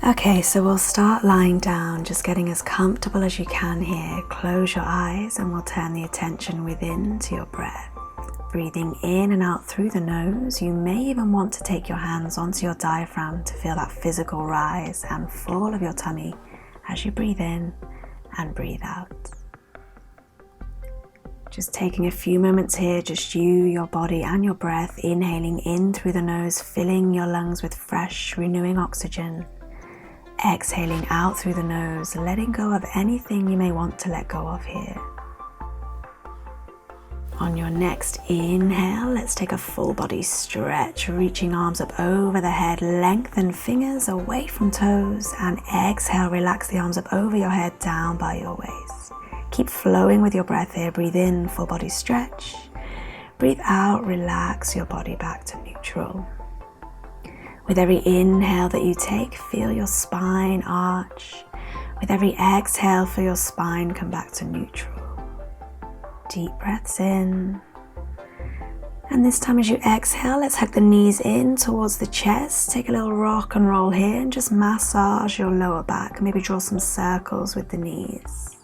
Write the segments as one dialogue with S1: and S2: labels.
S1: Okay, so we'll start lying down, just getting as comfortable as you can here. Close your eyes and we'll turn the attention within to your breath. Breathing in and out through the nose. You may even want to take your hands onto your diaphragm to feel that physical rise and fall of your tummy as you breathe in and breathe out. Just taking a few moments here, just you, your body and your breath, inhaling in through the nose, filling your lungs with fresh, renewing oxygen. Exhaling out through the nose, letting go of anything you may want to let go of here. On your next inhale, let's take a full body stretch, reaching arms up over the head, lengthen fingers away from toes, and exhale, relax the arms up over your head, down by your waist. Keep flowing with your breath here. Breathe in, full body stretch. Breathe out, relax your body back to neutral. With every inhale that you take, feel your spine arch. With every exhale, feel your spine come back to neutral. Deep breaths in. And this time as you exhale, let's hug the knees in towards the chest. Take a little rock and roll here and just massage your lower back. Maybe draw some circles with the knees.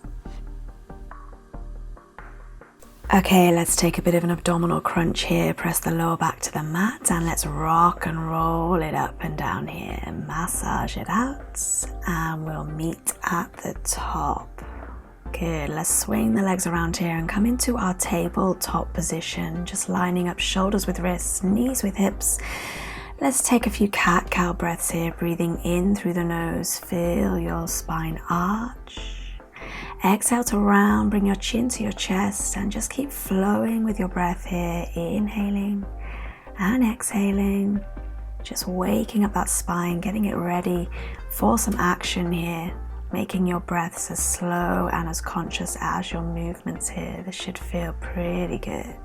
S1: Okay, let's take a bit of an abdominal crunch here. Press the lower back to the mat and let's rock and roll it up and down here. Massage it out and we'll meet at the top. Good, let's swing the legs around here and come into our tabletop position. Just lining up shoulders with wrists, knees with hips. Let's take a few cat-cow breaths here. Breathing in through the nose, feel your spine arch. Exhale to round, bring your chin to your chest and just keep flowing with your breath here. Inhaling and exhaling, just waking up that spine, getting it ready for some action here, making your breaths as slow and as conscious as your movements here. This should feel pretty good.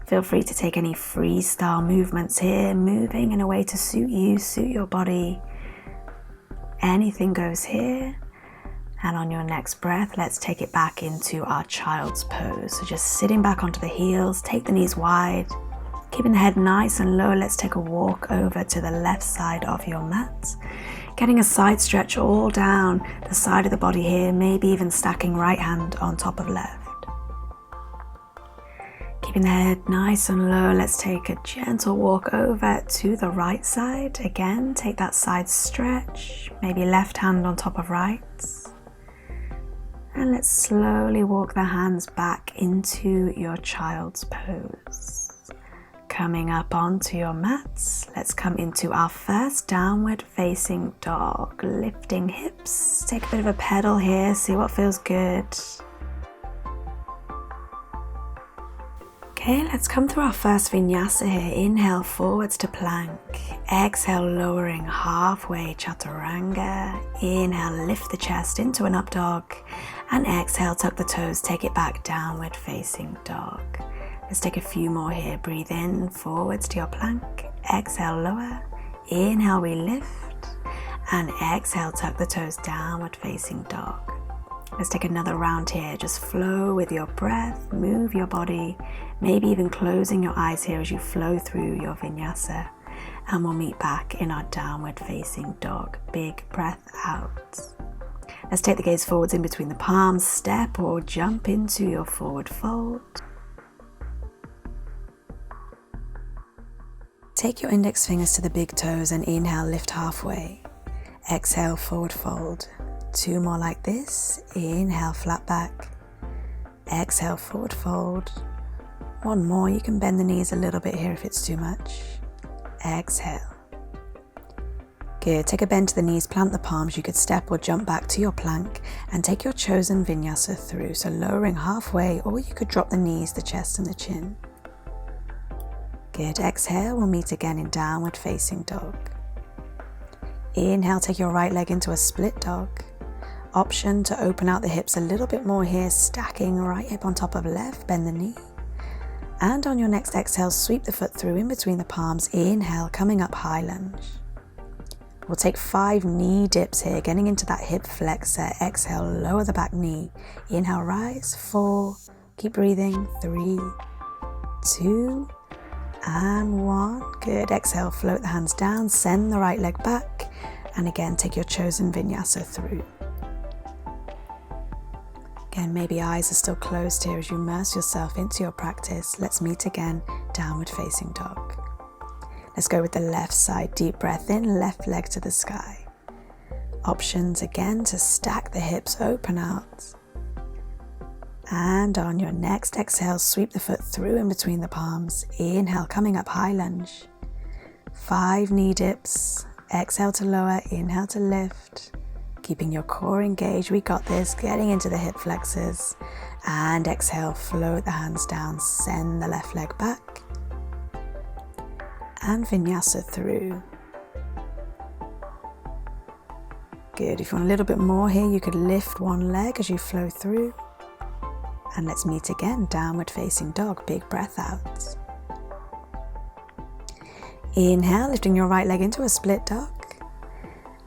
S1: Feel free to take any freestyle movements here, moving in a way to suit you, suit your body. Anything goes here. And on your next breath, let's take it back into our child's pose. So just sitting back onto the heels, take the knees wide, keeping the head nice and low. Let's take a walk over to the left side of your mat. Getting a side stretch all down the side of the body here, maybe even stacking right hand on top of left. Keeping the head nice and low, let's take a gentle walk over to the right side. Again, take that side stretch, maybe left hand on top of right. And let's slowly walk the hands back into your child's pose. Coming up onto your mats, let's come into our first downward facing dog. Lifting hips, take a bit of a pedal here, see what feels good. Okay, let's come through our first vinyasa here. Inhale forwards to plank. Exhale, lowering halfway, chaturanga. Inhale, lift the chest into an up dog. And exhale, tuck the toes, take it back, downward facing dog. Let's take a few more here. Breathe in, forwards to your plank. Exhale, lower. Inhale, we lift. And exhale, tuck the toes, downward facing dog. Let's take another round here. Just flow with your breath, move your body, maybe even closing your eyes here as you flow through your vinyasa. And we'll meet back in our downward facing dog. Big breath out. Let's take the gaze forwards in between the palms, step or jump into your forward fold. Take your index fingers to the big toes and inhale, lift halfway. Exhale, forward fold. 2 more like this. Inhale, flat back. Exhale, forward fold. 1 more. You can bend the knees a little bit here if it's too much. Exhale. Good. Take a bend to the knees, plant the palms. You could step or jump back to your plank and take your chosen vinyasa through. So lowering halfway, or you could drop the knees, the chest and the chin. Good. Exhale. We'll meet again in downward facing dog. Inhale, take your right leg into a split dog. Option to open out the hips a little bit more here, stacking right hip on top of left, bend the knee. And on your next exhale, sweep the foot through in between the palms. Inhale, coming up high lunge. We'll take 5 knee dips here, getting into that hip flexor. Exhale, lower the back knee. Inhale, rise, 4, keep breathing, 3, 2, and 1. Good. Exhale, float the hands down, send the right leg back. And again, take your chosen vinyasa through. Again, maybe eyes are still closed here as you immerse yourself into your practice. Let's meet again, downward facing dog. Let's go with the left side. Deep breath in, left leg to the sky. Options again to stack the hips, open out. And on your next exhale, sweep the foot through in between the palms. Inhale, coming up, high lunge. 5 knee dips. Exhale to lower, inhale to lift. Keeping your core engaged, we got this. Getting into the hip flexors. And exhale, float the hands down, send the left leg back. And vinyasa through. Good, if you want a little bit more here, you could lift one leg as you flow through. And let's meet again, downward facing dog, big breath out. Inhale, lifting your right leg into a split dog.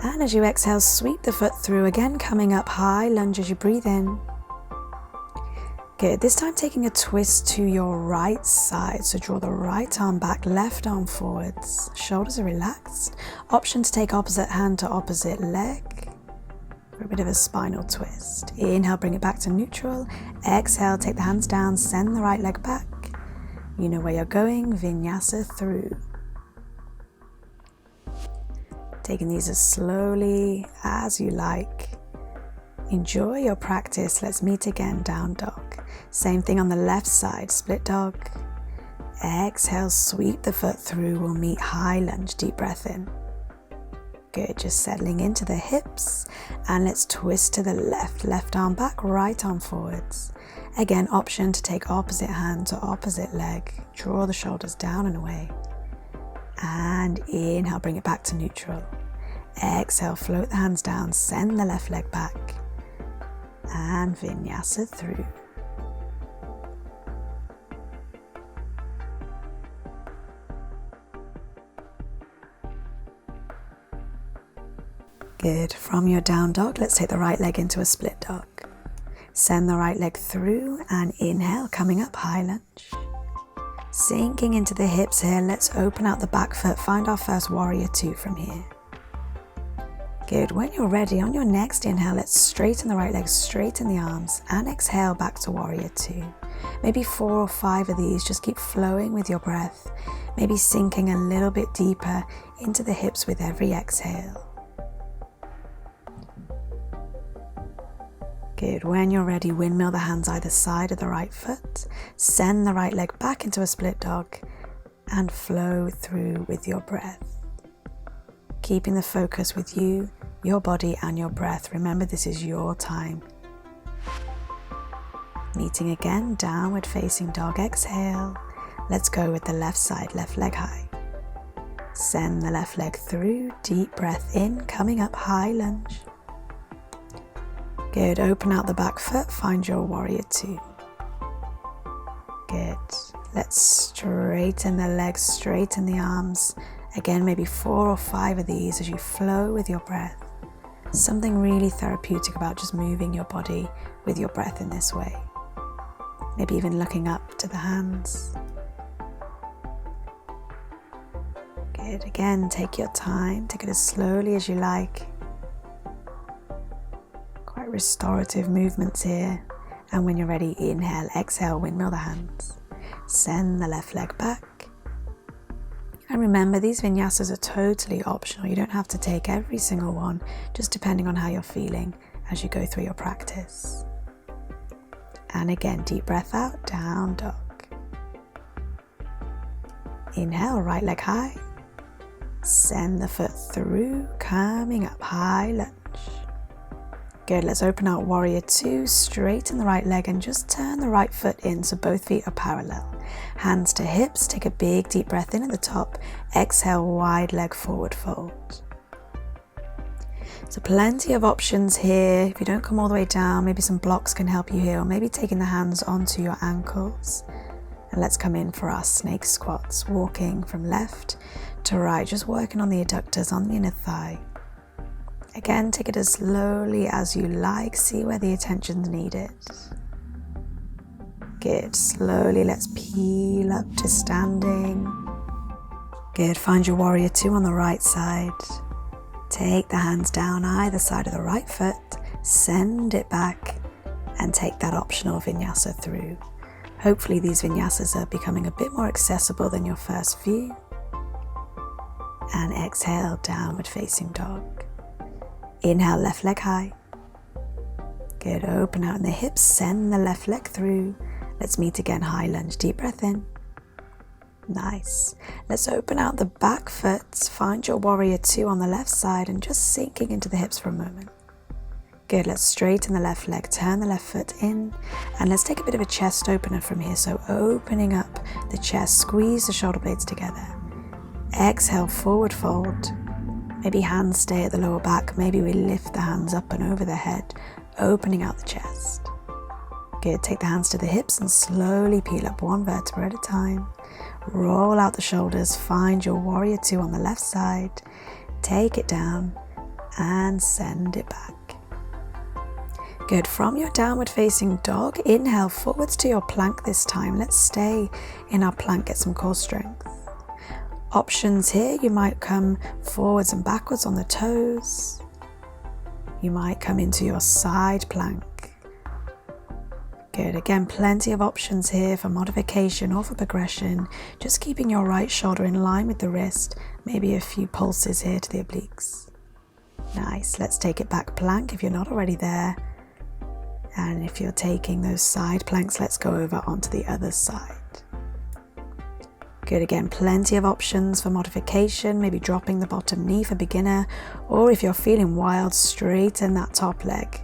S1: And as you exhale, sweep the foot through, again coming up high lunge as you breathe in. Good, this time taking a twist to your right side. So draw the right arm back, left arm forwards. Shoulders are relaxed. Option to take opposite hand to opposite leg. For a bit of a spinal twist. Inhale, bring it back to neutral. Exhale, take the hands down, send the right leg back. You know where you're going, vinyasa through. Taking these as slowly as you like. Enjoy your practice. Let's meet again, down dog. Same thing on the left side, split dog. Exhale, sweep the foot through. We'll meet high lunge, deep breath in. Good, just settling into the hips. And let's twist to the left. Left arm back, right arm forwards. Again, option to take opposite hand to opposite leg. Draw the shoulders down and away. And inhale, bring it back to neutral. Exhale, float the hands down, send the left leg back. And vinyasa through. Good, from your down dog, let's take the right leg into a split dog. Send the right leg through and inhale, coming up, high lunge. Sinking into the hips here, let's open out the back foot, find our first warrior 2 from here. Good, when you're ready, on your next inhale, let's straighten the right leg, straighten the arms, and exhale back to warrior 2. Maybe 4 or 5 of these, just keep flowing with your breath, maybe sinking a little bit deeper into the hips with every exhale. Good, when you're ready, windmill the hands either side of the right foot, send the right leg back into a split dog, and flow through with your breath. Keeping the focus with you, your body and your breath. Remember, this is your time. Meeting again, downward facing dog, exhale. Let's go with the left side, left leg high. Send the left leg through, deep breath in, coming up, high lunge. Good, open out the back foot, find your warrior 2. Good, let's straighten the legs, straighten the arms. Again, maybe 4 or 5 of these as you flow with your breath. Something really therapeutic about just moving your body with your breath in this way. Maybe even looking up to the hands. Good, again, take your time, take it as slowly as you like. Quite restorative movements here. And when you're ready, inhale, exhale, windmill the hands. Send the left leg back. And remember, these vinyasas are totally optional. You don't have to take every single one, just depending on how you're feeling as you go through your practice. And again, deep breath out, down dog. Inhale, right leg high. Send the foot through, coming up, high lunge. Good, let's open out warrior 2, straighten the right leg and just turn the right foot in so both feet are parallel. Hands to hips, take a big deep breath in at the top, exhale, wide leg forward fold. So plenty of options here. If you don't come all the way down, maybe some blocks can help you here, or maybe taking the hands onto your ankles. And let's come in for our snake squats, walking from left to right, just working on the adductors on the inner thigh. Again, take it as slowly as you like, see where the attention's needed. Good, slowly let's peel up to standing. Good, find your warrior 2 on the right side. Take the hands down either side of the right foot, send it back, and take that optional vinyasa through. Hopefully these vinyasas are becoming a bit more accessible than your first view. And exhale, downward facing dog. Inhale, left leg high. Good, open out in the hips, send the left leg through. Let's meet again, high lunge, deep breath in. Nice. Let's open out the back foot, find your warrior two on the left side and just sinking into the hips for a moment. Good, let's straighten the left leg, turn the left foot in, and let's take a bit of a chest opener from here. So opening up the chest, squeeze the shoulder blades together. Exhale, forward fold. Maybe hands stay at the lower back, maybe we lift the hands up and over the head, opening out the chest. Good, take the hands to the hips and slowly peel up one vertebra at a time. Roll out the shoulders, find your warrior two on the left side, take it down and send it back. Good, from your downward facing dog, inhale forwards to your plank this time. Let's stay in our plank, get some core strength. Options here, you might come forwards and backwards on the toes. You might come into your side plank. Good, again, plenty of options here for modification or for progression. Just keeping your right shoulder in line with the wrist, maybe a few pulses here to the obliques. Nice, let's take it back plank if you're not already there. And if you're taking those side planks, let's go over onto the other side. Good, again, plenty of options for modification, maybe dropping the bottom knee for beginner, or if you're feeling wild, straighten that top leg.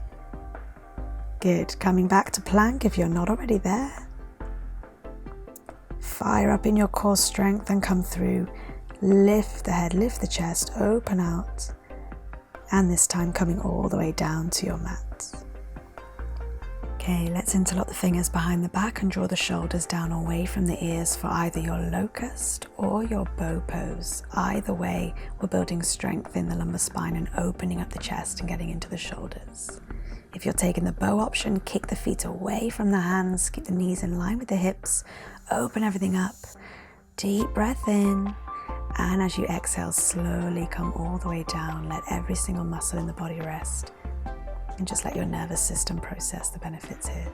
S1: Good, coming back to plank if you're not already there. Fire up in your core strength and come through. Lift the head, lift the chest, open out. And this time coming all the way down to your mat. Okay, let's interlock the fingers behind the back and draw the shoulders down away from the ears for either your locust or your bow pose. Either way, we're building strength in the lumbar spine and opening up the chest and getting into the shoulders. If you're taking the bow option, kick the feet away from the hands, keep the knees in line with the hips, open everything up, deep breath in, and as you exhale, slowly come all the way down. Let every single muscle in the body rest. And just let your nervous system process the benefits here.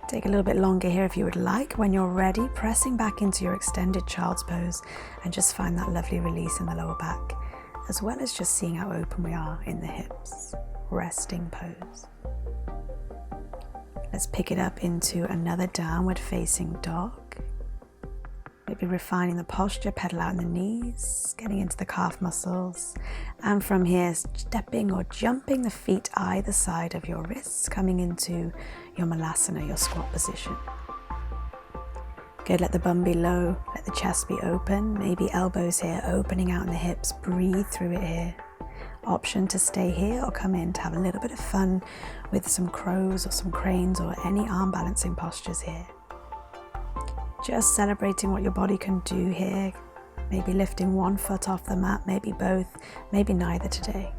S1: Take a little bit longer here if you would like. When you're ready, pressing back into your extended child's pose and just find that lovely release in the lower back, as well as just seeing how open we are in the hips. Resting pose. Let's pick it up into another downward facing dog. Maybe refining the posture, pedal out in the knees, getting into the calf muscles. And from here, stepping or jumping the feet either side of your wrists, coming into your Malasana, your squat position. Good, let the bum be low, let the chest be open, maybe elbows here, opening out in the hips, breathe through it here. Option to stay here or come in to have a little bit of fun with some crows or some cranes or any arm balancing postures here. Just celebrating what your body can do here. Maybe lifting one foot off the mat, maybe both, maybe neither today.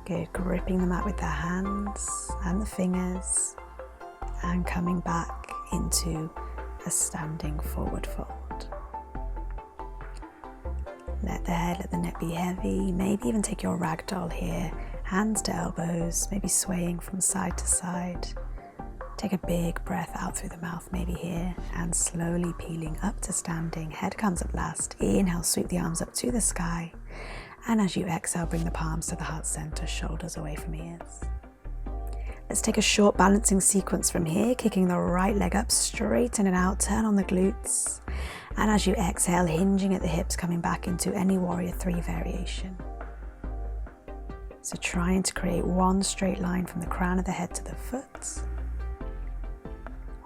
S1: Good, gripping the mat with the hands and the fingers and coming back into a standing forward fold. Let the head, let the neck be heavy. Maybe even take your ragdoll here, hands to elbows, maybe swaying from side to side. Take a big breath out through the mouth, maybe here, and slowly peeling up to standing. Head comes up last. Inhale, sweep the arms up to the sky. And as you exhale, bring the palms to the heart center, shoulders away from ears. Let's take a short balancing sequence from here, kicking the right leg up, straighten it out, turn on the glutes. And as you exhale, hinging at the hips, coming back into any warrior three variation. So trying to create one straight line from the crown of the head to the foot.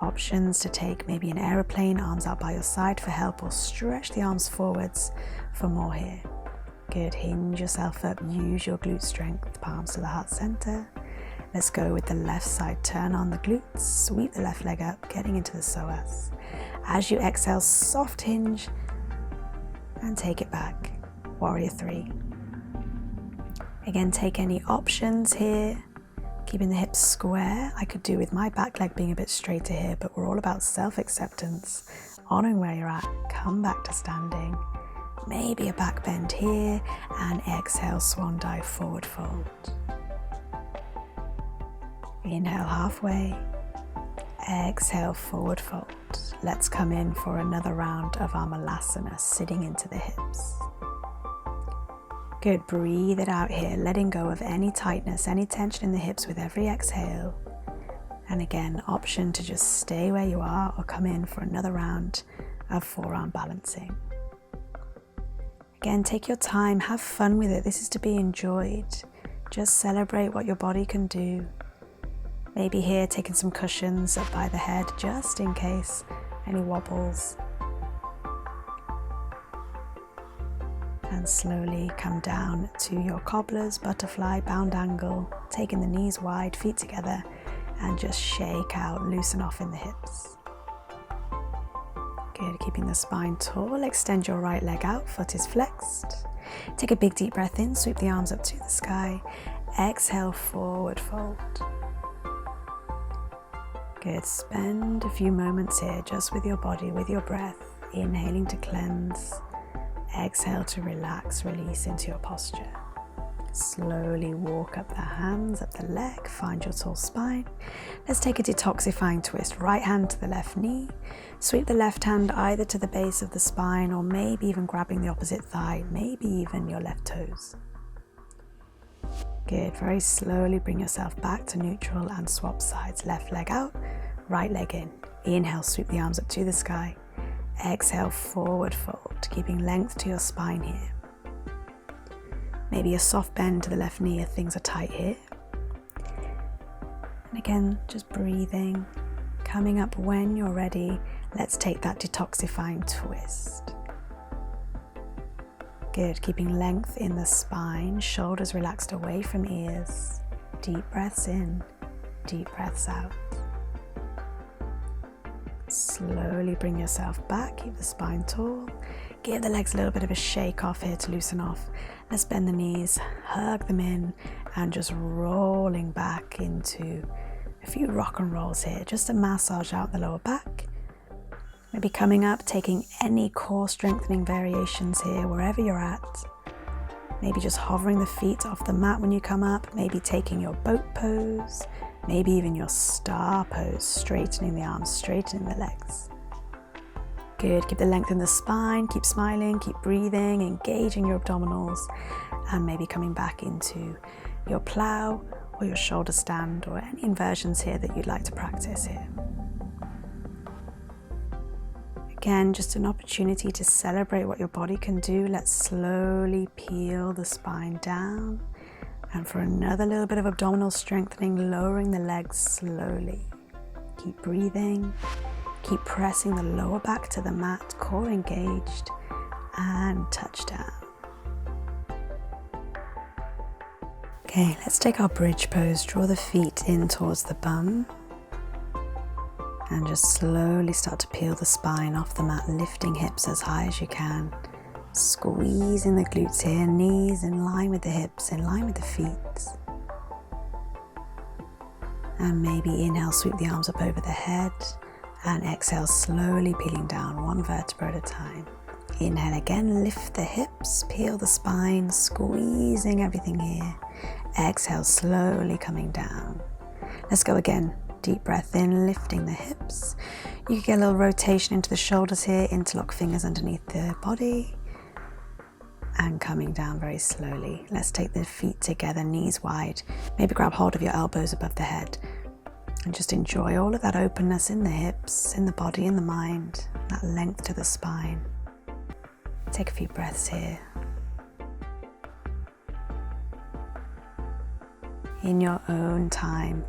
S1: Options to take maybe an aeroplane, arms out by your side for help, or stretch the arms forwards for more here. Good, hinge yourself up, use your glute strength, palms to the heart center. Let's go with the left side, turn on the glutes, sweep the left leg up, getting into the psoas. As you exhale, soft hinge and take it back, warrior three. Again, take any options here. Keeping the hips square. I could do with my back leg being a bit straighter here, but we're all about self-acceptance, honoring where you're at, come back to standing, maybe a back bend here, and exhale, swan dive, forward fold. Inhale halfway, exhale, forward fold. Let's come in for another round of our Malasana, sitting into the hips. Good, breathe it out here, letting go of any tightness, any tension in the hips with every exhale. And again, option to just stay where you are or come in for another round of forearm balancing. Again, take your time, have fun with it. This is to be enjoyed. Just celebrate what your body can do. Maybe here taking some cushions up by the head just in case any wobbles. And slowly come down to your cobblers, butterfly, bound angle, taking the knees wide, feet together, and just shake out, loosen off in the hips. Good, keeping the spine tall, extend your right leg out, foot is flexed. Take a big deep breath in, sweep the arms up to the sky. Exhale, forward fold. Good, spend a few moments here just with your body, with your breath, inhaling to cleanse, exhale to relax, release into your posture. Slowly walk up the hands, up the leg, find your tall spine. Let's take a detoxifying twist. Right hand to the left knee. Sweep the left hand either to the base of the spine or maybe even grabbing the opposite thigh, maybe even your left toes. Good, very slowly bring yourself back to neutral and swap sides. Left leg out, right leg in. Inhale, sweep the arms up to the sky. Exhale, forward fold, keeping length to your spine here. Maybe a soft bend to the left knee if things are tight here. And again, just breathing, coming up when you're ready. Let's take that detoxifying twist. Good, keeping length in the spine, shoulders relaxed away from ears. Deep breaths in, deep breaths out. Slowly bring yourself back, keep the spine tall. Give the legs a little bit of a shake off here to loosen off. Let's bend the knees, hug them in, and just rolling back into a few rock and rolls here, just to massage out the lower back. Maybe coming up, taking any core strengthening variations here, wherever you're at. Maybe just hovering the feet off the mat when you come up, maybe taking your boat pose, maybe even your star pose, straightening the arms, straightening the legs. Good, keep the length in the spine, keep smiling, keep breathing, engaging your abdominals, and maybe coming back into your plow or your shoulder stand or any inversions here that you'd like to practice here. Again, just an opportunity to celebrate what your body can do. Let's slowly peel the spine down, and for another little bit of abdominal strengthening, lowering the legs slowly. Keep breathing. Keep pressing the lower back to the mat, core engaged, and touch down. Okay, let's take our bridge pose. Draw the feet in towards the bum. And just slowly start to peel the spine off the mat, lifting hips as high as you can. Squeezing the glutes here, knees in line with the hips, in line with the feet. And maybe inhale, sweep the arms up over the head. And exhale, slowly peeling down, one vertebra at a time. Inhale again, lift the hips, peel the spine, squeezing everything here. Exhale, slowly coming down. Let's go again. Deep breath in, lifting the hips. You can get a little rotation into the shoulders here, interlock fingers underneath the body. And coming down very slowly. Let's take the feet together, knees wide. Maybe grab hold of your elbows above the head. And just enjoy all of that openness in the hips, in the body, in the mind, that length to the spine. Take a few breaths here. In your own time,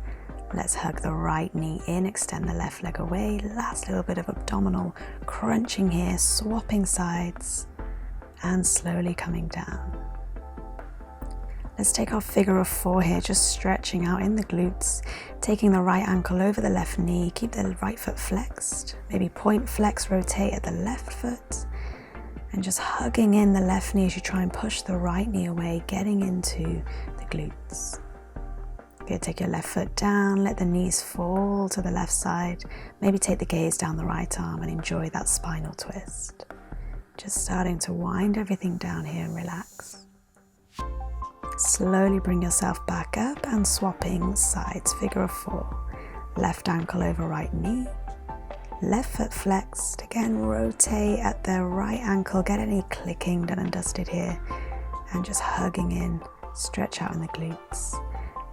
S1: let's hug the right knee in, extend the left leg away. Last little bit of abdominal crunching here, swapping sides, and slowly coming down. Let's take our figure of four here, just stretching out in the glutes, taking the right ankle over the left knee, keep the right foot flexed, maybe point, flex, rotate at the left foot, and just hugging in the left knee as you try and push the right knee away, getting into the glutes. Good, take your left foot down, let the knees fall to the left side, maybe take the gaze down the right arm and enjoy that spinal twist. Just starting to wind everything down here and relax. Slowly bring yourself back up and swapping sides, figure of 4. Left ankle over right knee, left foot flexed. Again, rotate at the right ankle, get any clicking done and dusted here, and just hugging in, stretch out in the glutes.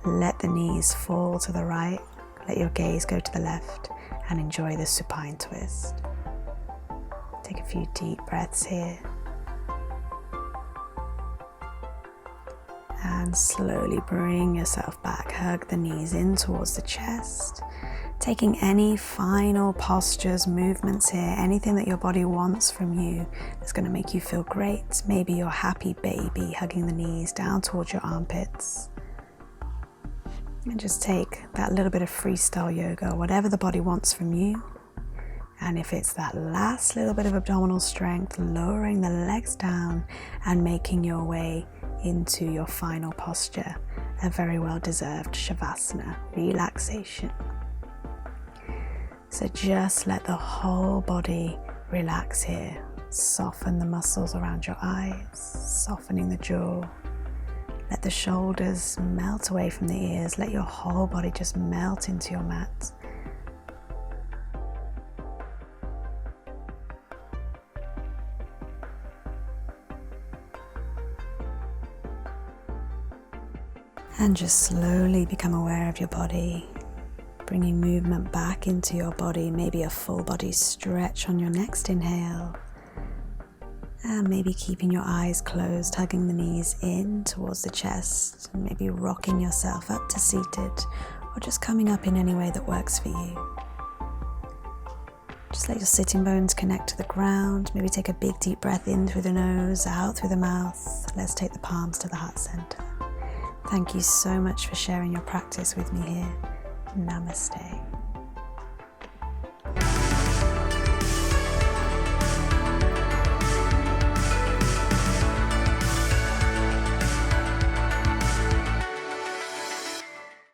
S1: Let the knees fall to the right, let your gaze go to the left, and enjoy the supine twist. Take a few deep breaths here. And slowly bring yourself back, hug the knees in towards the chest. Taking any final postures, movements here, anything that your body wants from you that's going to make you feel great. Maybe your happy baby, hugging the knees down towards your armpits. And just take that little bit of freestyle yoga, whatever the body wants from you. And if it's that last little bit of abdominal strength, lowering the legs down and making your way into your final posture, a very well deserved Savasana, relaxation. So just let the whole body relax here. Soften the muscles around your eyes, softening the jaw. Let the shoulders melt away from the ears. Let your whole body just melt into your mat. And just slowly become aware of your body, bringing movement back into your body, maybe a full body stretch on your next inhale, and maybe keeping your eyes closed, hugging the knees in towards the chest, and maybe rocking yourself up to seated, or just coming up in any way that works for you. Just let your sitting bones connect to the ground, maybe take a big deep breath in through the nose, out through the mouth. Let's take the palms to the heart center. Thank you so much for sharing your practice with me here. Namaste.